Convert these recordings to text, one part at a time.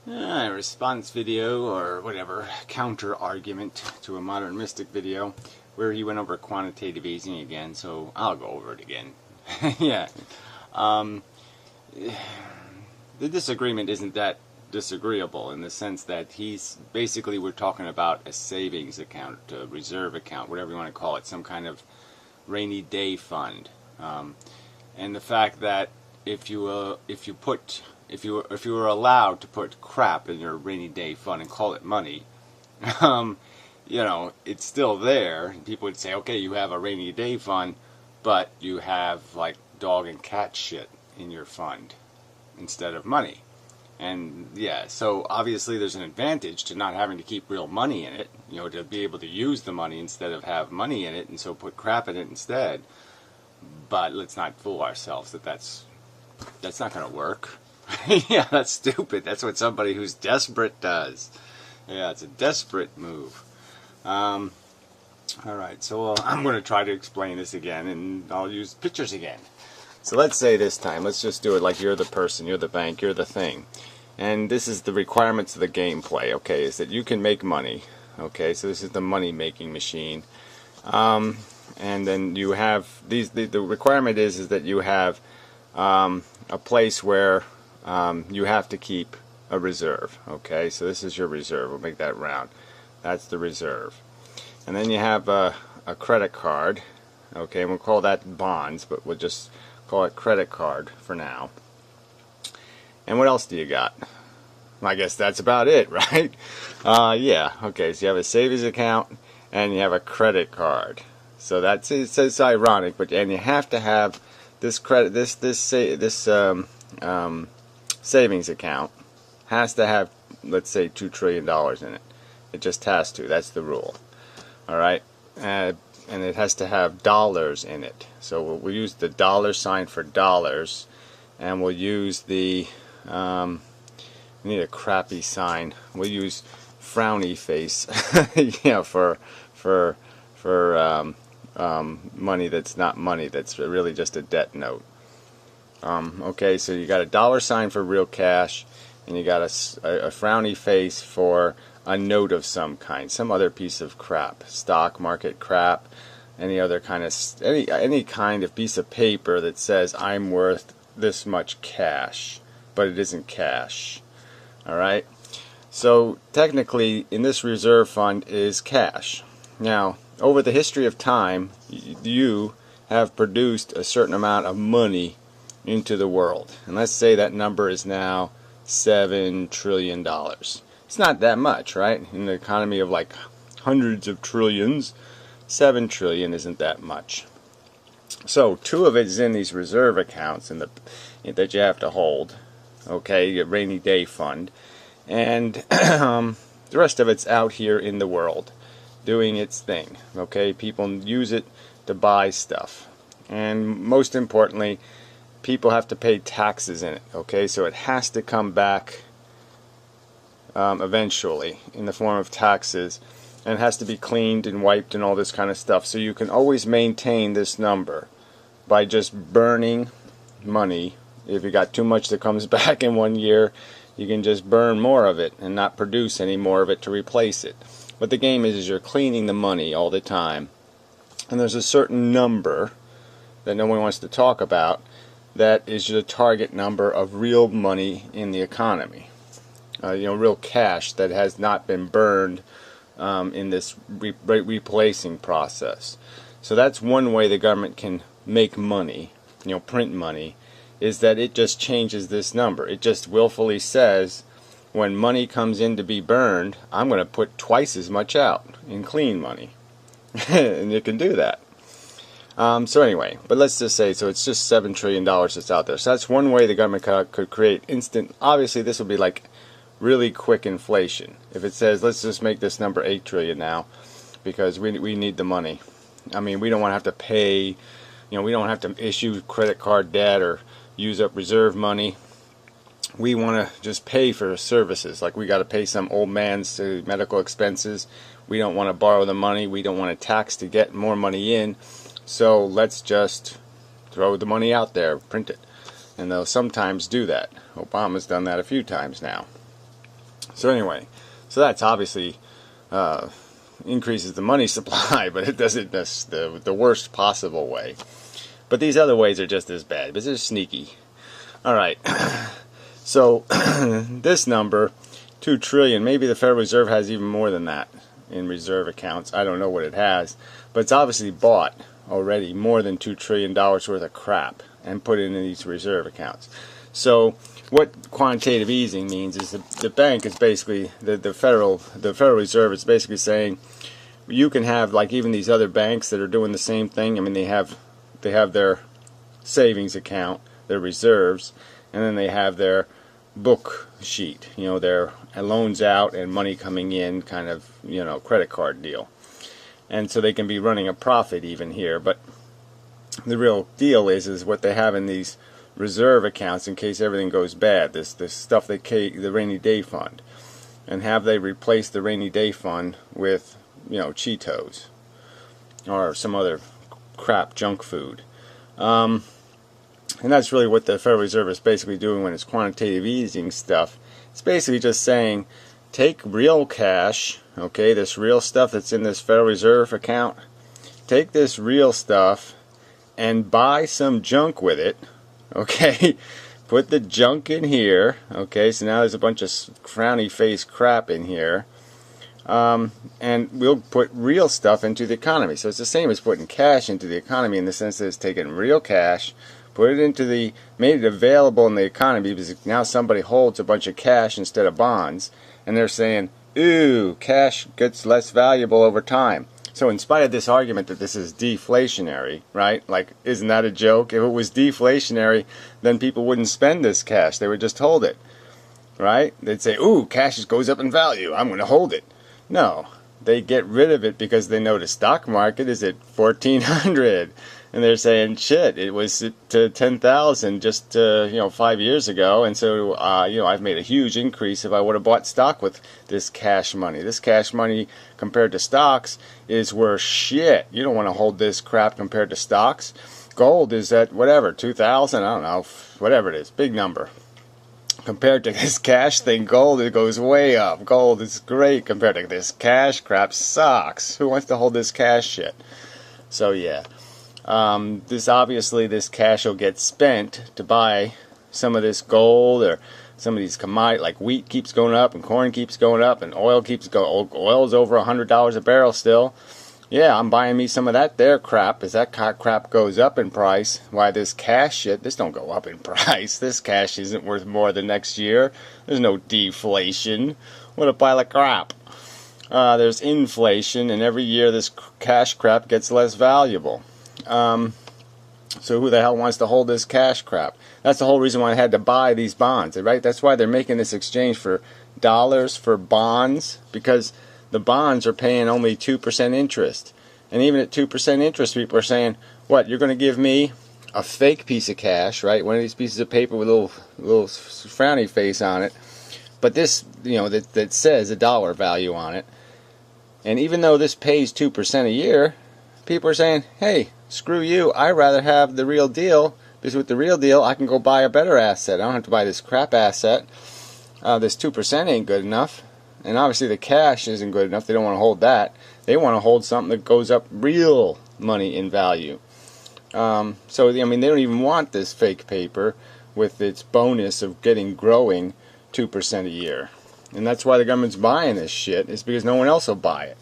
A response video, or whatever, counter argument to a modern mystic video where he went over quantitative easing again, so I'll go over it again. Yeah. The disagreement isn't that disagreeable in the sense that we're talking about a savings account, a reserve account, whatever you want to call it, some kind of rainy day fund, and the fact that if you were allowed to put crap in your rainy day fund and call it money, you know, it's still there. And people would say, okay, you have a rainy day fund, but you have like dog and cat shit in your fund instead of money. And yeah, so obviously there's an advantage to not having to keep real money in it, you know, to be able to use the money instead of have money in it, and so put crap in it instead. But let's not fool ourselves that that's not going to work. Yeah, that's stupid. That's what somebody who's desperate does. Yeah, it's a desperate move. Alright, so I'm going to try to explain this again, and I'll use pictures again. So let's say this time, let's just do it like you're the person, you're the bank, you're the thing. And this is the requirements of the gameplay, okay, is that you can make money. Okay, so this is the money making machine. And then you have, the requirement is that you have a place where you have to keep a reserve. Okay, so this is your reserve. We'll make that round. That's the reserve. And then you have a credit card. Okay, we'll call that bonds, but we'll just call it credit card for now. And what else do you got? I guess that's about it, right? Yeah. Okay, so you have a savings account and you have a credit card. So it's ironic, but and you have to have this credit, this savings account has to have, let's say, $2 trillion in it. It just has to. That's the rule. All right, and it has to have dollars in it. So we'll use the dollar sign for dollars, and we'll use the we need a crappy sign. We'll use frowny face, yeah, for money that's not money. That's really just a debt note. Okay, so you got a dollar sign for real cash, and you got a frowny face for a note of some kind, some other piece of crap, stock market crap, any other kind of any kind of piece of paper that says I'm worth this much cash, but it isn't cash. All right. So technically, in this reserve fund is cash. Now, over the history of time, you have produced a certain amount of money into the world, and let's say that number is now $7 trillion. It's not that much, right? In the economy of like hundreds of trillions, 7 trillion isn't that much. So 2 of it is in these reserve accounts that you have to hold. Okay, your rainy day fund, and the rest of it's out here in the world doing its thing. Okay, people use it to buy stuff, and most importantly, people have to pay taxes in it. Okay, so it has to come back eventually in the form of taxes, and it has to be cleaned and wiped and all this kind of stuff. So you can always maintain this number by just burning money. If you got too much that comes back in 1 year, you can just burn more of it and not produce any more of it to replace it. What the game is you're cleaning the money all the time, and there's a certain number that no one wants to talk about that is the target number of real money in the economy. You know, real cash that has not been burned in this replacing process. So that's one way the government can make money, you know, print money, is that it just changes this number. It just willfully says, when money comes in to be burned, I'm going to put twice as much out in clean money. And you can do that. So anyway, but let's just say, so it's just $7 trillion that's out there. So that's one way the government could create instant, obviously this would be like really quick inflation. If it says, let's just make this number 8 trillion now, because we need the money. I mean, we don't want to have to pay, you know, we don't have to issue credit card debt or use up reserve money. We want to just pay for services, like we got to pay some old man's medical expenses. We don't want to borrow the money. We don't want to tax to get more money in. So let's just throw the money out there, print it. And they'll sometimes do that. Obama's done that a few times now. So anyway, so that's obviously increases the money supply, but it does it the worst possible way. But these other ways are just as bad, but they're sneaky. All right, so this number, 2 trillion, maybe the Federal Reserve has even more than that in reserve accounts. I don't know what it has, but it's obviously bought already more than $2 trillion worth of crap and put it in these reserve accounts. So what quantitative easing means is the bank is basically the Federal Reserve is basically saying you can have, like, even these other banks that are doing the same thing. I mean, they have their savings account, their reserves, and then they have their book sheet, you know, their loans out and money coming in, kind of, you know, credit card deal. And so they can be running a profit even here, but the real deal is what they have in these reserve accounts in case everything goes bad, this stuff the rainy day fund. And have they replaced the rainy day fund with, you know, Cheetos or some other crap junk food. And that's really what the Federal Reserve is basically doing when it's quantitative easing stuff. It's basically just saying, take real cash, okay, this real stuff that's in this Federal Reserve account, take this real stuff and buy some junk with it, okay, put the junk in here, okay, so now there's a bunch of frowny face crap in here, and we'll put real stuff into the economy. So it's the same as putting cash into the economy in the sense that it's taking real cash, put it into made it available in the economy, because now somebody holds a bunch of cash instead of bonds, and they're saying, ooh, cash gets less valuable over time. So in spite of this argument that this is deflationary, right? Like, isn't that a joke? If it was deflationary, then people wouldn't spend this cash. They would just hold it, right? They'd say, ooh, cash goes up in value. I'm going to hold it. No, they get rid of it because they know the stock market is at 1,400. And they're saying, shit, it was at 10,000 just 5 years ago, and so I've made a huge increase if I would have bought stock with this cash money. This cash money compared to stocks is worth shit. You don't want to hold this crap compared to stocks. Gold is at whatever, 2,000, I don't know, whatever it is, big number. Compared to this cash thing, gold, it goes way up. Gold is great compared to this cash crap. Sucks. Who wants to hold this cash shit? So yeah. This cash will get spent to buy some of this gold or some of these commodities, like wheat keeps going up and corn keeps going up and oil keeps going. Oil's over $100 a barrel still. Yeah, I'm buying me some of that there crap. As that crap goes up in price, why this cash shit, this don't go up in price. This cash isn't worth more the next year. There's no deflation. What a pile of crap. There's inflation, and every year this cash crap gets less valuable. So who the hell wants to hold this cash crap? That's the whole reason why I had to buy these bonds, right? That's why they're making this exchange for dollars for bonds, because the bonds are paying only 2% interest. And even at 2% interest, people are saying, what, you're going to give me a fake piece of cash, right? One of these pieces of paper with a little frowny face on it. But this, that says a dollar value on it. And even though this pays 2% a year, people are saying, hey, screw you, I'd rather have the real deal, because with the real deal I can go buy a better asset. I don't have to buy this crap asset. This 2% ain't good enough, and obviously the cash isn't good enough. They don't want to hold that. They want to hold something that goes up real money in value. So they don't even want this fake paper with its bonus of growing 2% a year. And that's why the government's buying this shit, is because no one else will buy it.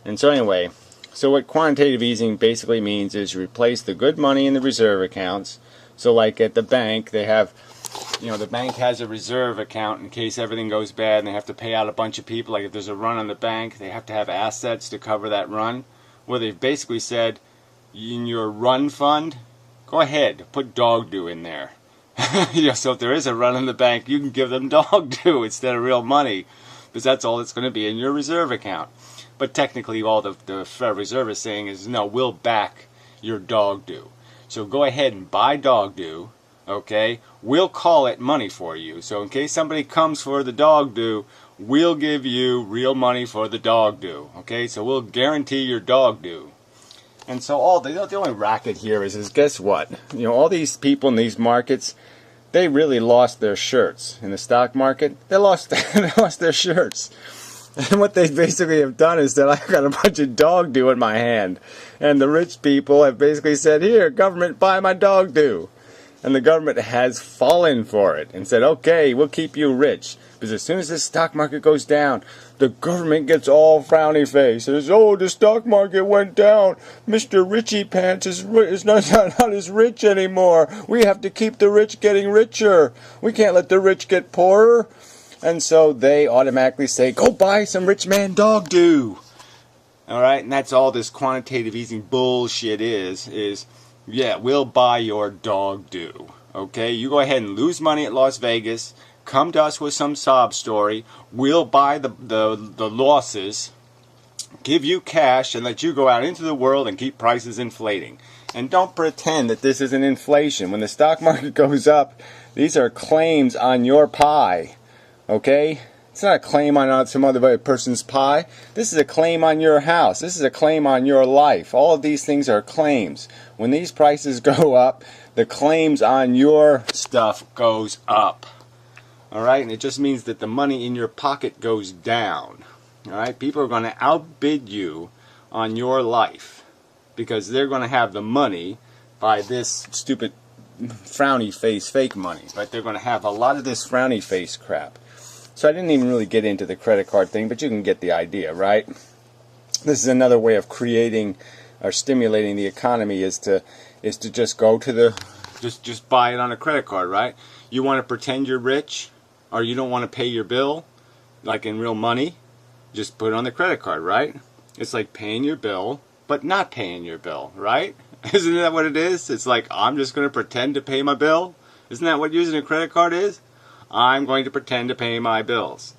And so anyway, so what quantitative easing basically means is you replace the good money in the reserve accounts. So like at the bank, they have, the bank has a reserve account in case everything goes bad and they have to pay out a bunch of people. Like if there's a run on the bank, they have to have assets to cover that run. Well, they've basically said, in your run fund, go ahead, put dog do in there. So if there is a run on the bank, you can give them dog do instead of real money, because that's all it's going to be in your reserve account. But technically all the Federal Reserve is saying is, no, we'll back your dog do. So go ahead and buy dog do, okay? We'll call it money for you. So in case somebody comes for the dog do, we'll give you real money for the dog do, okay? So we'll guarantee your dog do. And so the only racket here is guess what? All these people in these markets, they really lost their shirts in the stock market. They lost their shirts. And what they basically have done is that I've got a bunch of dog do in my hand. And the rich people have basically said, here, government, buy my dog do. And the government has fallen for it and said, okay, we'll keep you rich. Because as soon as the stock market goes down, the government gets all frowny face. Says, oh, the stock market went down. Mr. Richie Pants is not as rich anymore. We have to keep the rich getting richer. We can't let the rich get poorer. And so they automatically say, go buy some rich man dog do. Alright, and that's all this quantitative easing bullshit is, yeah, we'll buy your dog do. Okay, you go ahead and lose money at Las Vegas. Come to us with some sob story. We'll buy the losses, give you cash, and let you go out into the world and keep prices inflating. And don't pretend that this isn't inflation. When the stock market goes up, these are claims on your pie. Okay? It's not a claim on some other person's pie. This is a claim on your house. This is a claim on your life. All of these things are claims. When these prices go up, the claims on your stuff goes up. Alright? And it just means that the money in your pocket goes down. Alright? People are going to outbid you on your life because they're going to have the money by this stupid frowny face fake money. But they're going to have a lot of this frowny face crap. So I didn't even really get into the credit card thing, but you can get the idea, right? This is another way of creating or stimulating the economy is to just go to the just buy it on a credit card, right? You want to pretend you're rich or you don't want to pay your bill like in real money, just put it on the credit card, right? It's like paying your bill but not paying your bill, right? Isn't that what it is? It's like I'm just going to pretend to pay my bill. Isn't that what using a credit card is? I'm going to pretend to pay my bills.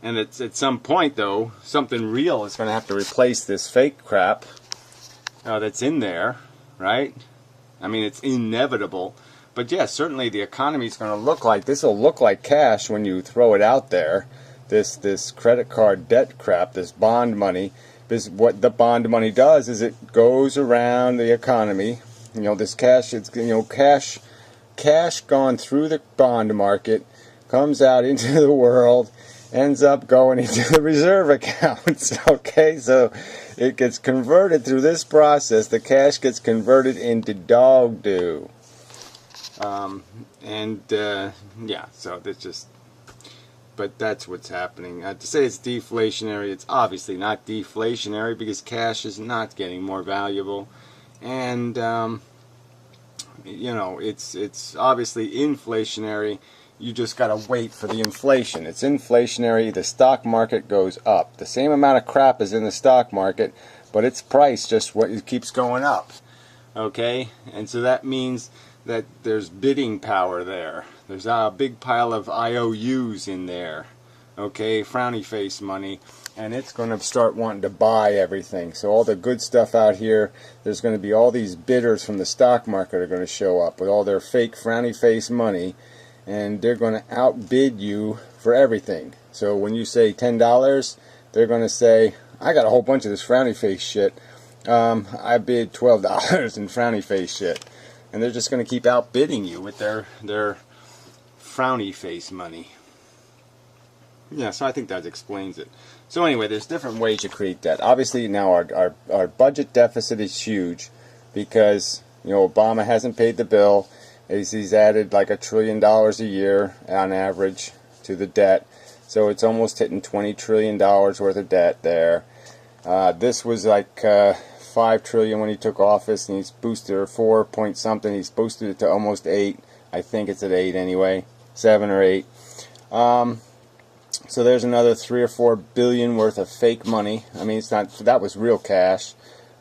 And it's at some point, though, something real is going to have to replace this fake crap that's in there, right? I mean, it's inevitable. But yeah, certainly the economy is going to look like, this will look like cash when you throw it out there. This credit card debt crap, this bond money. This, what the bond money does is it goes around the economy. You know, this cash, it's, you know, cash gone through the bond market, comes out into the world, ends up going into the reserve accounts. Okay, so it gets converted through this process. The cash gets converted into dog do. Yeah, so that's just, but that's what's happening. To say it's deflationary, it's obviously not deflationary because cash is not getting more valuable. And, you know, it's obviously inflationary. You just got to wait for the inflation. It's inflationary. The stock market goes up. The same amount of crap is in the stock market, but its price just it keeps going up. Okay? And so that means that there's bidding power there. There's a big pile of IOUs in there. Okay? Frowny face money. And it's going to start wanting to buy everything. So all the good stuff out here, there's going to be all these bidders from the stock market are going to show up with all their fake frowny face money, and they're going to outbid you for everything. So when you say $10, they're going to say, I got a whole bunch of this frowny face shit. I bid $12 in frowny face shit. And they're just going to keep outbidding you with their frowny face money. Yeah, so I think that explains it. So anyway, there's different ways to create debt. Obviously now our budget deficit is huge because, you know, Obama hasn't paid the bill. He's added like $1 trillion a year on average to the debt. So it's almost hitting $20 trillion worth of debt there. This was like $5 trillion when he took office, and he's boosted, or 4 point something, he's boosted it to almost 8. I think it's at 8 anyway, 7 or 8. So there's another 3 or 4 billion worth of fake money. I mean, it's not, that was real cash,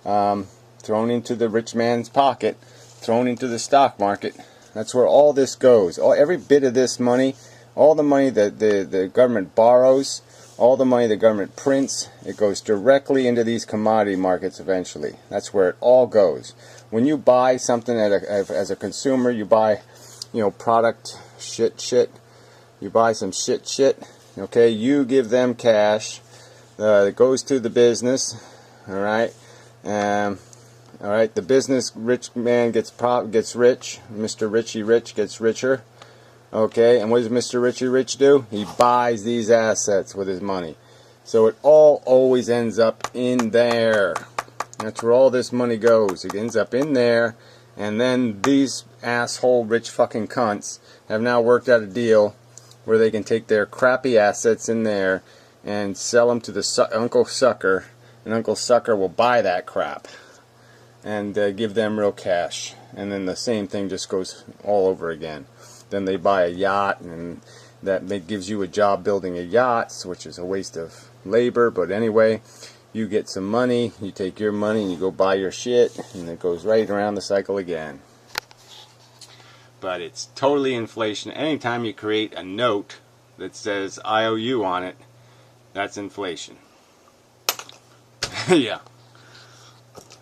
thrown into the rich man's pocket, thrown into the stock market. That's where all this goes. Every bit of this money, all the money that the government borrows, all the money the government prints, it goes directly into these commodity markets eventually. That's where it all goes. When you buy something as a consumer, you buy, you know, product shit. You buy some shit. Okay, you give them cash. It goes to the business. All right. All right. The business rich man gets rich. Mr. Richie Rich gets richer. Okay, and what does Mr. Richie Rich do? He buys these assets with his money. So it all always ends up in there. That's where all this money goes. It ends up in there, and then these asshole rich fucking cunts have now worked out a deal where they can take their crappy assets in there and sell them to the Uncle Sucker, and Uncle Sucker will buy that crap and give them real cash. And then the same thing just goes all over again. Then they buy a yacht, and that gives you a job building a yacht, which is a waste of labor. But anyway, you get some money, you take your money and you go buy your shit, and it goes right around the cycle again. But it's totally inflation. Anytime you create a note that says IOU on it, that's inflation. Yeah.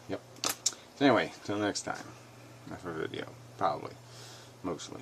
Yep. So anyway, till next time. That's our video. Probably. Mostly.